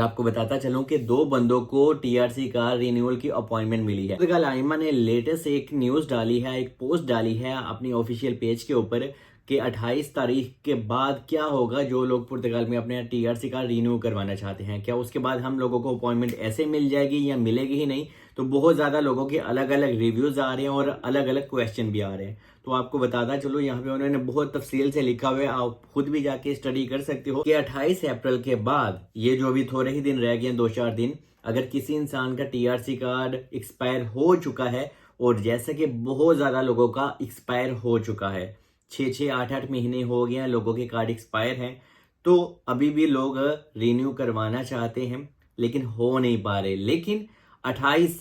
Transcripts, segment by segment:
आपको बताता चलूं कि दो बंदों को टीआरसी का रिन्यूअल की अपॉइंटमेंट मिली है। पुर्तगाल आइमा ने लेटेस्ट एक न्यूज डाली है, एक पोस्ट डाली है अपनी ऑफिशियल पेज के ऊपर कि 28 तारीख के बाद क्या होगा जो लोग पुर्तगाल में अपने टीआरसी का रिन्यू करवाना चाहते हैं। क्या उसके बाद हम लोगों को अपॉइंटमेंट ऐसे मिल जाएगी या मिलेगी ही नहीं। तो बहुत ज्यादा लोगों के अलग अलग रिव्यूज आ रहे हैं और अलग अलग क्वेश्चन भी आ रहे हैं। तो आपको बताता चलो, यहाँ पे उन्होंने बहुत तफसील से लिखा हुआ है, आप खुद भी जाके स्टडी कर सकते हो कि 28 अप्रैल के बाद ये जो भी थोड़े ही दिन रह गए, 2-4 दिन, अगर किसी इंसान का टीआरसी कार्ड एक्सपायर हो चुका है, और जैसे कि बहुत ज्यादा लोगों का एक्सपायर हो चुका है, 6-6, 8-8 महीने हो गए हैं लोगों के कार्ड एक्सपायर हैं, तो अभी भी लोग रिन्यू करवाना चाहते हैं लेकिन हो नहीं पा रहे। लेकिन 28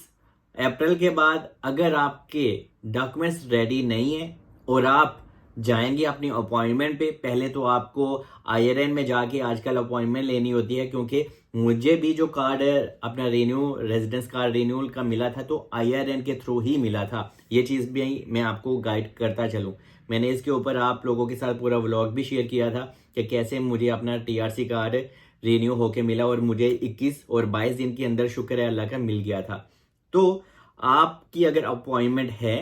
अप्रैल के बाद अगर आपके डॉक्यूमेंट्स रेडी नहीं है और आप जाएंगे अपनी अपॉइंटमेंट पे, पहले तो आपको आईआरएन में जाके आजकल अपॉइंटमेंट लेनी होती है, क्योंकि मुझे भी जो कार्ड अपना रिन्यू रेजिडेंस कार्ड रिन्यूअल का मिला था तो आईआरएन के थ्रू ही मिला था। ये चीज़ भी मैं आपको गाइड करता चलूँ। मैंने इसके ऊपर आप लोगों के साथ पूरा व्लॉग भी शेयर किया था कि कैसे मुझे अपना टीआरसी कार्ड रिन्यू होके मिला और मुझे 21 और 22 दिन के अंदर शुक्र है अल्लाह का मिल गया था। तो आपकी अगर अपॉइंटमेंट है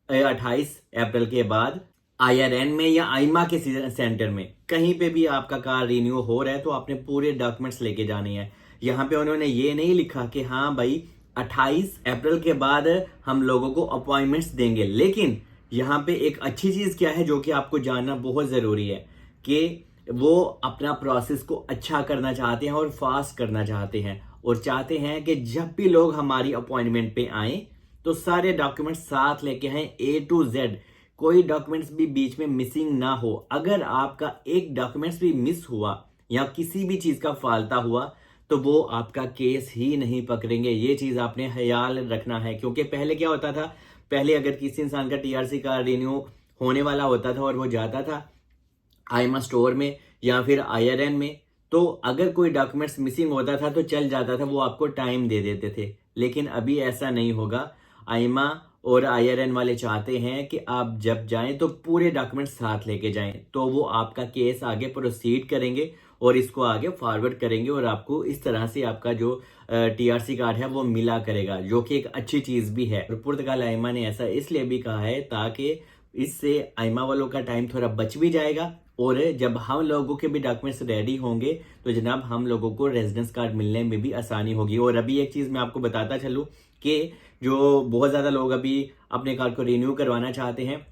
28 अप्रैल के बाद आईआरएन में या आईमा के सेंटर में, कहीं पे भी आपका कार्ड रिन्यू हो रहा है, तो आपने पूरे डॉक्यूमेंट्स लेके जाने हैं। यहाँ पे उन्होंने ये नहीं लिखा कि हाँ भाई 28 अप्रैल के बाद हम लोगों को अपॉइंटमेंट्स देंगे, लेकिन यहाँ पे एक अच्छी चीज क्या है जो कि आपको जानना बहुत जरूरी है कि वो अपना प्रोसेस को अच्छा करना चाहते हैं और फास्ट करना चाहते हैं, और चाहते हैं कि जब भी लोग हमारी अपॉइंटमेंट पे आए तो सारे डॉक्यूमेंट्स साथ लेके आए, A to Z, कोई डॉक्यूमेंट्स भी बीच में मिसिंग ना हो। अगर आपका एक डॉक्यूमेंट्स भी मिस हुआ या किसी भी चीज का फालता हुआ तो वो आपका केस ही नहीं पकड़ेंगे। ये चीज आपने ख्याल रखना है, क्योंकि पहले क्या होता था, पहले अगर किसी इंसान का टीआरसी का रिन्यू होने वाला होता था और वो जाता था आईमा स्टोर में या फिर आईआरएन में, तो अगर कोई डॉक्यूमेंट्स मिसिंग होता था तो चल जाता था, वो आपको टाइम दे देते थे। लेकिन अभी ऐसा नहीं होगा। आईमा और आईआरएन वाले चाहते हैं कि आप जब जाएं तो पूरे डॉक्यूमेंट्स साथ लेके जाएं, तो वो आपका केस आगे प्रोसीड करेंगे और इसको आगे फॉरवर्ड करेंगे और आपको इस तरह से आपका जो टीआरसी कार्ड है वो मिला करेगा, जो कि एक अच्छी चीज भी है। और पुर्तगाल आईमा ने ऐसा इसलिए भी कहा है ताकि इससे आईमा वालों का टाइम थोड़ा बच भी जाएगा, और जब हम लोगों के भी डॉक्यूमेंट्स रेडी होंगे तो जनाब हम लोगों को रेजिडेंस कार्ड मिलने में भी आसानी होगी। और अभी एक चीज मैं आपको बताता चलूं कि जो बहुत ज्यादा लोग अभी अपने कार्ड को रिन्यू करवाना चाहते हैं,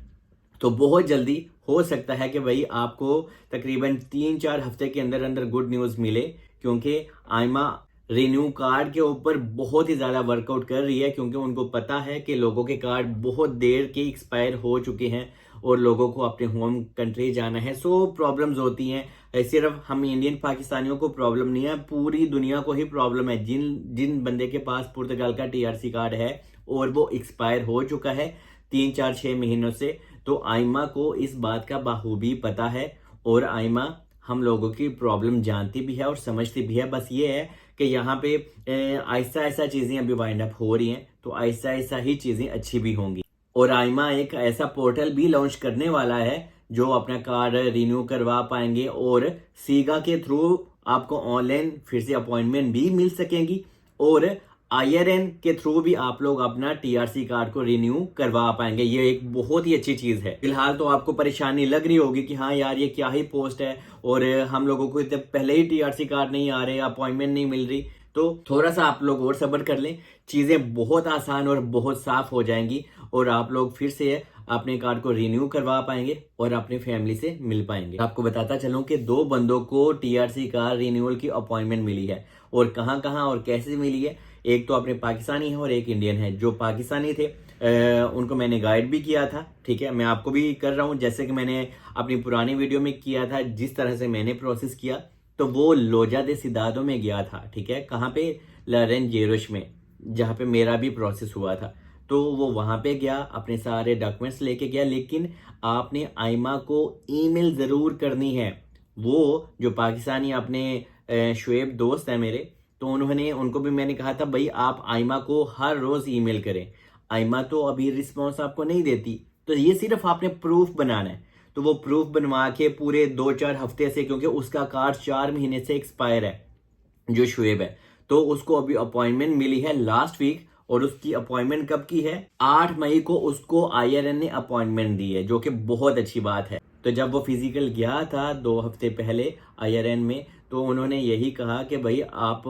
तो बहुत जल्दी हो सकता है कि भाई आपको तकरीबन 3-4 हफ्ते के अंदर अंदर गुड न्यूज मिले, क्योंकि आईमा रिन्यू कार्ड के ऊपर बहुत ही ज्यादा वर्कआउट कर रही है, क्योंकि उनको पता है कि लोगों के कार्ड बहुत देर के एक्सपायर हो चुके हैं और लोगों को अपने होम कंट्री जाना है। सो प्रॉब्लम्स होती हैं, सिर्फ हम इंडियन पाकिस्तानियों को प्रॉब्लम नहीं है, पूरी दुनिया को ही प्रॉब्लम है। जिन जिन बंदे के पास पुर्तगाल का टीआरसी कार्ड है और वो एक्सपायर हो चुका है 3-4-6 महीनों से, तो आईमा को इस बात का बाखूबी पता है और आईमा हम लोगों की प्रॉब्लम जानती भी है और समझती भी है। बस ये है कि यहाँ पे आहिस्ता आहिस्ता चीजें अभी वाइंड अप हो रही हैं, तो आहिस्ता आहिस्ता ही चीजें अच्छी भी होंगी। और आईमा एक ऐसा पोर्टल भी लॉन्च करने वाला है जो अपना कार्ड रिन्यू करवा पाएंगे, और सीगा के थ्रू आपको ऑनलाइन फिर से अपॉइंटमेंट भी मिल सकेंगी, और आईआरएन के थ्रू भी आप लोग अपना टीआरसी कार्ड को रिन्यू करवा पाएंगे। ये एक बहुत ही अच्छी चीज है। फिलहाल तो आपको परेशानी लग रही होगी कि हाँ यार ये क्या ही पोस्ट है और हम लोगों को इतने पहले ही टीआरसी कार्ड नहीं आ रहे, अपॉइंटमेंट नहीं मिल रही, तो थोड़ा सा आप लोग और सब्र कर लें, चीजें बहुत आसान और बहुत साफ हो जाएंगी और आप लोग फिर से अपने कार्ड को रिन्यू करवा पाएंगे और अपनी फैमिली से मिल पाएंगे। आपको बताता चलूं कि दो बंदों को टीआरसी कार्ड रिन्यूअल की अपॉइंटमेंट मिली है, और कहां कहां और कैसे मिली है। एक तो अपने पाकिस्तानी है और एक इंडियन है। जो पाकिस्तानी थे उनको मैंने गाइड भी किया था, ठीक है, मैं आपको भी कर रहा हूं जैसे कि मैंने अपनी पुरानी वीडियो में किया था, जिस तरह से मैंने प्रोसेस किया। तो वो लोजा दे सिदादो में गया था, ठीक है, कहाँ पे, लरेन जेरोश में, जहाँ पे मेरा भी प्रोसेस हुआ था। तो वो वहां पे गया, अपने सारे डॉक्यूमेंट्स लेके गया, लेकिन आपने आईमा को ईमेल जरूर करनी है। वो जो पाकिस्तानी अपने शुएब दोस्त है मेरे, तो उनको भी मैंने कहा था भाई आप आईमा को हर रोज ईमेल करें। आईमा तो अभी रिस्पॉन्स आपको नहीं देती, तो ये सिर्फ आपने प्रूफ बनाना है। तो वो प्रूफ बनवा के पूरे 2-4 हफ्ते से, क्योंकि उसका कार्ड 4 महीने से एक्सपायर है, जो शुएब है, तो उसको अभी अपॉइंटमेंट मिली है लास्ट वीक। और उसकी अपॉइंटमेंट कब की है? 8 मई को उसको आईआरएन ने अपॉइंटमेंट दी है, जो कि बहुत अच्छी बात है। तो जब वो फिजिकल गया था 2 हफ्ते पहले आईआरएन में, तो उन्होंने यही कहा कि भाई आप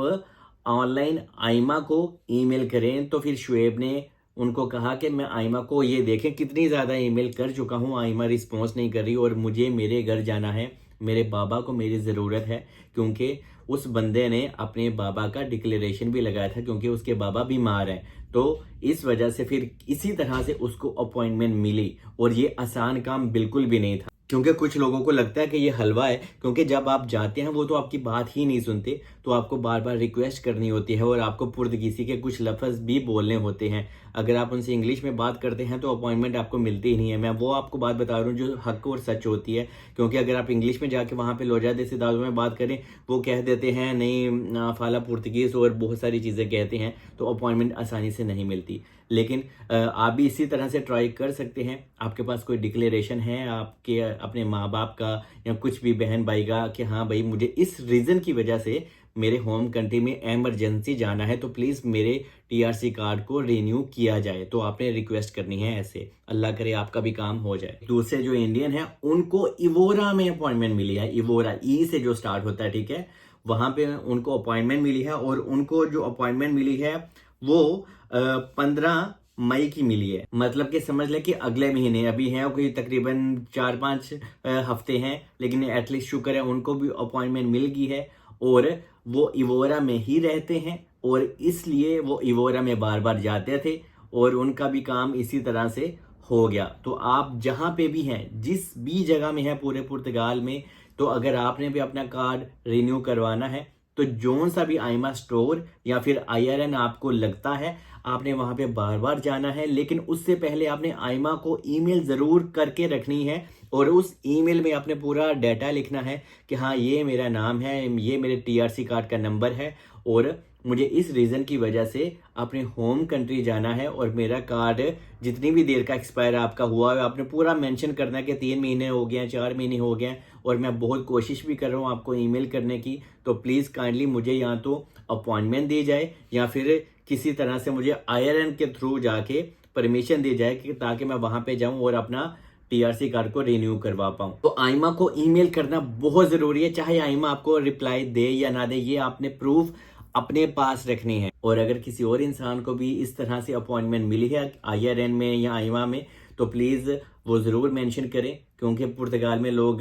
ऑनलाइन आइमा को ईमेल करें। तो फिर शुएब ने उनको कहा कि मैं आइमा को, ये देखें कितनी ज़्यादा ईमेल कर चुका हूँ, आइमा रिस्पॉन्स नहीं कर रही और मुझे मेरे घर जाना है, मेरे बाबा को मेरी ज़रूरत है। क्योंकि उस बंदे ने अपने बाबा का डिक्लेरेशन भी लगाया था, क्योंकि उसके बाबा बीमार हैं। तो इस वजह से फिर इसी तरह से उसको अपॉइंटमेंट मिली। और ये आसान काम बिल्कुल भी नहीं था, क्योंकि कुछ लोगों को लगता है कि ये हलवा है, क्योंकि जब आप जाते हैं वो तो आपकी बात ही नहीं सुनते, तो आपको बार बार रिक्वेस्ट करनी होती है और आपको पुर्तगीसी के कुछ लफ्ज़ भी बोलने होते हैं। अगर आप उनसे इंग्लिश में बात करते हैं तो अपॉइंटमेंट आपको मिलती ही नहीं है। मैं वो आपको बात बता रहा हूँ जो हक और सच होती है, क्योंकि अगर आप इंग्लिश में जाके वहाँ पे लोजादे से दादों में बात करें, वो कह देते हैं नहीं फाला पुर्तगीज़ और बहुत सारी चीज़ें कहते हैं, तो अपॉइंटमेंट आसानी से नहीं मिलती। लेकिन आप भी इसी तरह से ट्राई कर सकते हैं। आपके पास कोई डिक्लेरेशन है आपके अपने माँ बाप का या कुछ भी बहन भाई का कि हाँ भाई मुझे इस रीज़न की वजह से मेरे होम कंट्री में एमरजेंसी जाना है, तो प्लीज़ मेरे टीआरसी कार्ड को रिन्यू किया जाए। तो आपने रिक्वेस्ट करनी है ऐसे, अल्लाह करे आपका भी काम हो जाए। दूसरे जो इंडियन है उनको इवोरा में अपॉइंटमेंट मिली है। इवोरा ई से जो स्टार्ट होता है, ठीक है, वहाँ पे उनको अपॉइंटमेंट मिली है। और उनको जो अपॉइंटमेंट मिली है वो 15 मई की मिली है। मतलब कि समझ लें कि अगले महीने अभी हैं कोई तकरीबन 4-5 हफ्ते हैं, लेकिन एटलीस्ट शुक्र है उनको भी अपॉइंटमेंट मिल गई है। और वो इवोरा में ही रहते हैं और इसलिए वो इवोरा में बार बार जाते थे और उनका भी काम इसी तरह से हो गया। तो आप जहाँ पे भी हैं, जिस भी जगह में हैं पूरे पुर्तगाल में, तो अगर आपने भी अपना कार्ड रिन्यू करवाना है, तो जोन सा भी आइमा स्टोर या फिर आईआरएन आपको लगता है, आपने वहां पे बार बार जाना है। लेकिन उससे पहले आपने आइमा को ईमेल ज़रूर करके रखनी है और उस ईमेल में आपने पूरा डाटा लिखना है कि हाँ ये मेरा नाम है, ये मेरे टीआरसी कार्ड का नंबर है और मुझे इस रीज़न की वजह से अपने होम कंट्री जाना है और मेरा कार्ड जितनी भी देर का एक्सपायर आपका हुआ है, आपने पूरा मेंशन करना है कि 3 महीने हो गए हैं, 4 महीने हो गए हैं और मैं बहुत कोशिश भी कर रहा हूँ आपको ईमेल करने की। तो प्लीज़ काइंडली मुझे या तो अपॉइंटमेंट दी जाए या फिर किसी तरह से मुझे आईआरएन के थ्रू जाके परमिशन दी जाए कि ताकि मैं वहाँ पे जाऊँ और अपना टीआरसी कार्ड को रिन्यू करवा पाऊँ। तो आइमा को ईमेल करना बहुत ज़रूरी है, चाहे आइमा आपको रिप्लाई दे या ना दे, ये आपने प्रूफ अपने पास रखनी है। और अगर किसी और इंसान को भी इस तरह से अपॉइंटमेंट मिली है आईआरएन में या आइमा में, तो प्लीज़ वो ज़रूर मेंशन करें, क्योंकि पुर्तगाल में लोग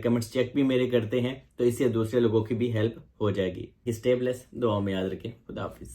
कमेंट्स चेक भी मेरे करते हैं, तो इससे दूसरे लोगों की भी हेल्प हो जाएगी। स्टे ब्लेस, दुआ में याद रखें। खुदा हाफिज़।